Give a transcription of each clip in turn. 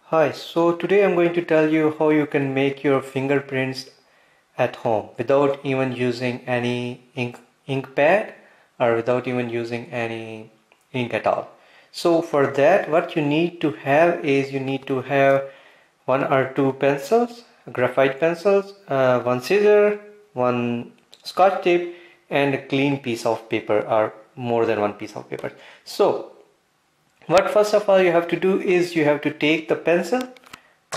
Hi, so today I'm going to tell you how you can make your fingerprints at home without even using any ink pad or without even using any ink at all. So for that, what you need to have is you need to have one or two pencils, graphite pencils, one scissor, one scotch tape, and a clean piece of paper or more than one piece of paper. So what first of all you have to do is you have to take the pencil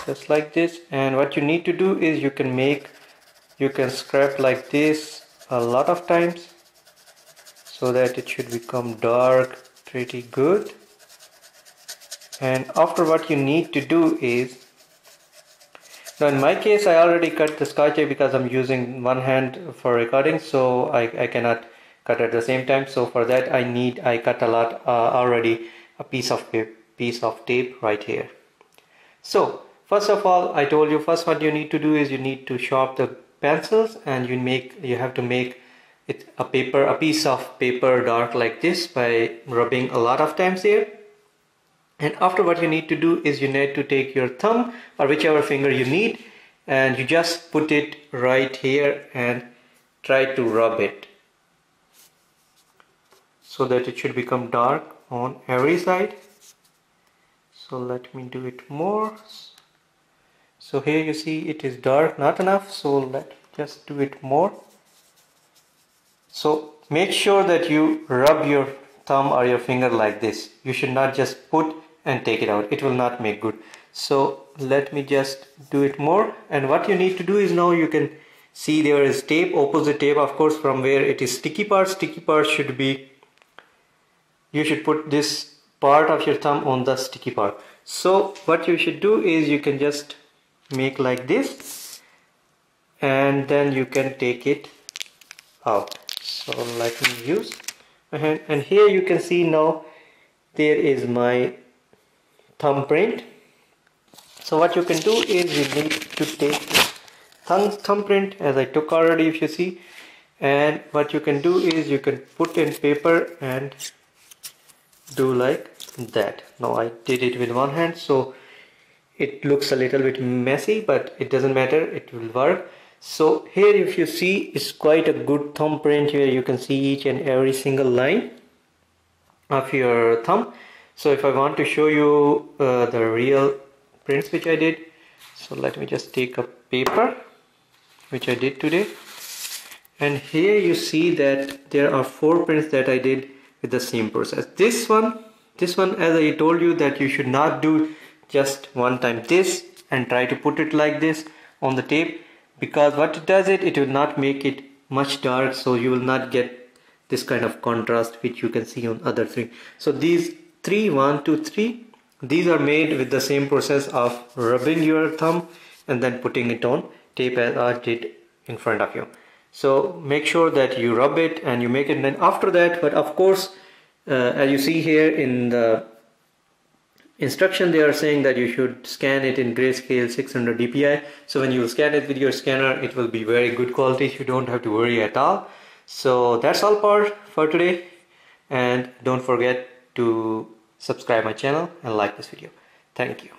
just like this, and what you need to do is you can scrape like this a lot of times so that it should become dark pretty good. And after, what you need to do is, now in my case I already cut the scotch tape because I'm using one hand for recording, so I cannot cut at the same time. So for that I cut a lot already a piece of tape right here. So first of all, I told you first what you need to do is you need to sharpen the pencils, and you have to make it a piece of paper dark like this by rubbing a lot of times here. And after, what you need to do is you need to take your thumb or whichever finger you need, and you just put it right here and try to rub it so that it should become dark on every side. So let me do it more. So here you see it is dark, not enough, so let's just do it more. So make sure that you rub your thumb or your finger like this. You should not just put and take it out, it will not make good. So let me just do it more. And what you need to do is, now you can see there is tape, opposite tape, of course, from where it is sticky part should be, you should put this part of your thumb on the sticky part. So what you should do is you can just make like this, and then you can take it out. So let me use my hand, and here you can see now there is my thumbprint. So what you can do is you need to take thumbprint as I took already, if you see, and what you can do is you can put in paper and do like that. Now I did it with one hand, so it looks a little bit messy, but it doesn't matter, it will work. So here, if you see, it's quite a good thumbprint. Here you can see each and every single line of your thumb. So if I want to show you the real prints which I did, so let me just take a paper which I did today, and here you see that there are 4 prints that I did with the same process. This one, as I told you, that you should not do just one time this and try to put it like this on the tape, because what it does, it will not make it much dark, so you will not get this kind of contrast which you can see on other 3. So these 3, 1, 2, 3, these are made with the same process of rubbing your thumb and then putting it on tape as I did in front of you. So make sure that you rub it and you make it, and then after that, but of course, as you see here in the instruction, they are saying that you should scan it in grayscale 600 dpi. So when you scan it with your scanner, it will be very good quality. You don't have to worry at all. So that's all for today, and don't forget to subscribe my channel and like this video. Thank you.